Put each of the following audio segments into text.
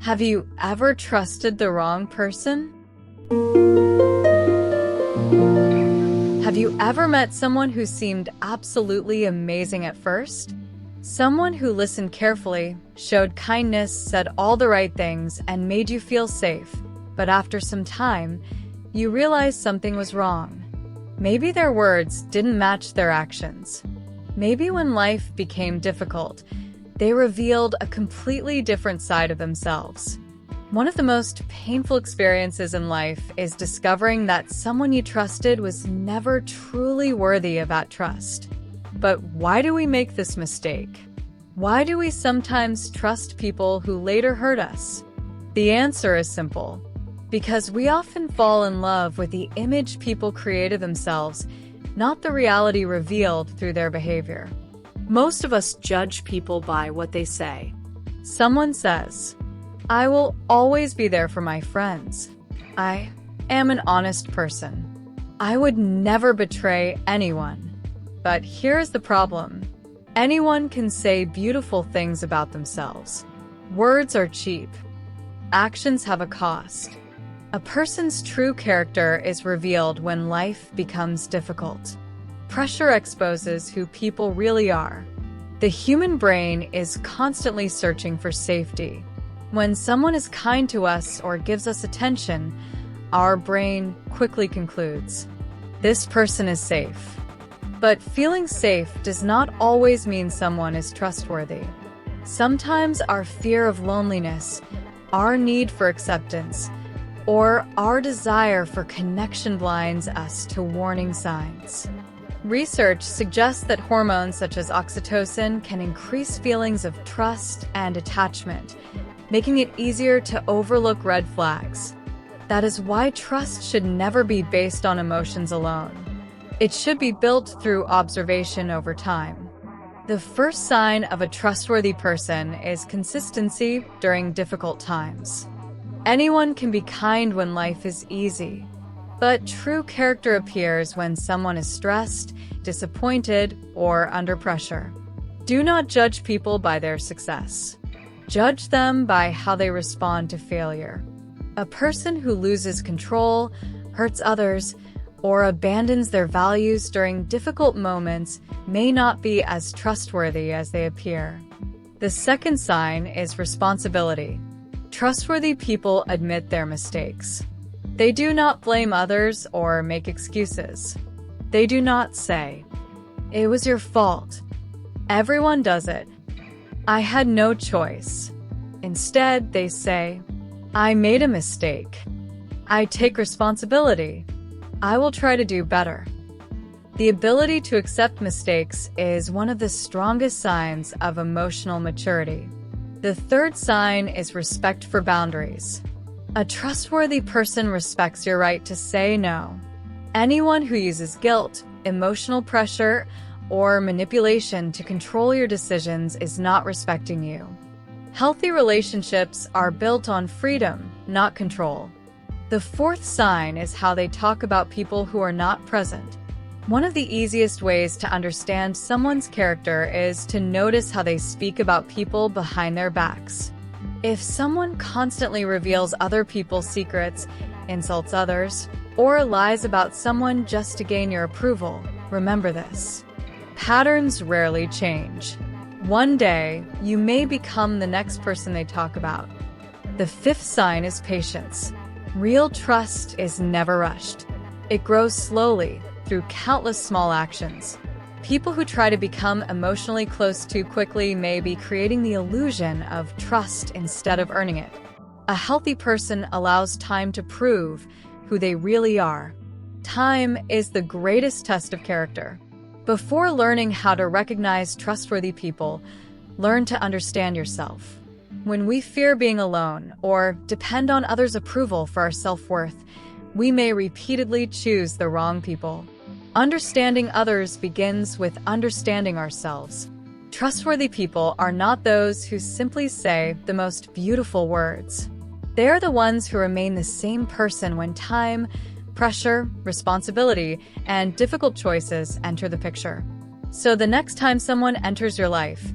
Have you ever trusted the wrong person? Have you ever met someone who seemed absolutely amazing at first? Someone who listened carefully, showed kindness, said all the right things, and made you feel safe. But after some time, you realized something was wrong. Maybe their words didn't match their actions. Maybe when life became difficult, they revealed a completely different side of themselves. One of the most painful experiences in life is discovering that someone you trusted was never truly worthy of that trust. But why do we make this mistake? Why do we sometimes trust people who later hurt us? The answer is simple. Because we often fall in love with the image people create of themselves, not the reality revealed through their behavior. Most of us judge people by what they say. Someone says, "I will always be there for my friends. I am an honest person. I would never betray anyone." But here's the problem. Anyone can say beautiful things about themselves. Words are cheap. Actions have a cost. A person's true character is revealed when life becomes difficult. Pressure exposes who people really are. The human brain is constantly searching for safety. When someone is kind to us or gives us attention, our brain quickly concludes, "This person is safe." But feeling safe does not always mean someone is trustworthy. Sometimes our fear of loneliness, our need for acceptance, or our desire for connection blinds us to warning signs. Research suggests that hormones such as oxytocin can increase feelings of trust and attachment, making it easier to overlook red flags. That is why trust should never be based on emotions alone. It should be built through observation over time. The first sign of a trustworthy person is consistency during difficult times. Anyone can be kind when life is easy, but true character appears when someone is stressed, disappointed, or under pressure. Do not judge people by their success. Judge them by how they respond to failure. A person who loses control, hurts others, or abandons their values during difficult moments may not be as trustworthy as they appear. The second sign is responsibility. Trustworthy people admit their mistakes. They do not blame others or make excuses. They do not say, "It was your fault. Everyone does it. I had no choice." Instead, they say, "I made a mistake. I take responsibility. I will try to do better." The ability to accept mistakes is one of the strongest signs of emotional maturity. The third sign is respect for boundaries. A trustworthy person respects your right to say no. Anyone who uses guilt, emotional pressure, or manipulation to control your decisions is not respecting you. Healthy relationships are built on freedom, not control. The fourth sign is how they talk about people who are not present. One of the easiest ways to understand someone's character is to notice how they speak about people behind their backs. If someone constantly reveals other people's secrets, insults others, or lies about someone just to gain your approval, remember this. Patterns rarely change. One day, you may become the next person they talk about. The fifth sign is patience. Real trust is never rushed. It grows slowly, through countless small actions. People who try to become emotionally close too quickly may be creating the illusion of trust instead of earning it. A healthy person allows time to prove who they really are. Time is the greatest test of character. Before learning how to recognize trustworthy people, learn to understand yourself. When we fear being alone or depend on others' approval for our self-worth, we may repeatedly choose the wrong people. Understanding others begins with understanding ourselves. Trustworthy people are not those who simply say the most beautiful words. They are the ones who remain the same person when time, pressure, responsibility, and difficult choices enter the picture. So the next time someone enters your life,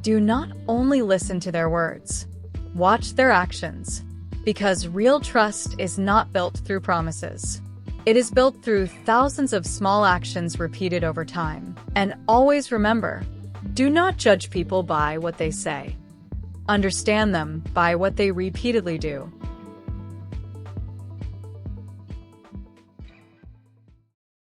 do not only listen to their words. Watch their actions. Because real trust is not built through promises. It is built through thousands of small actions repeated over time. And always remember, do not judge people by what they say. Understand them by what they repeatedly do.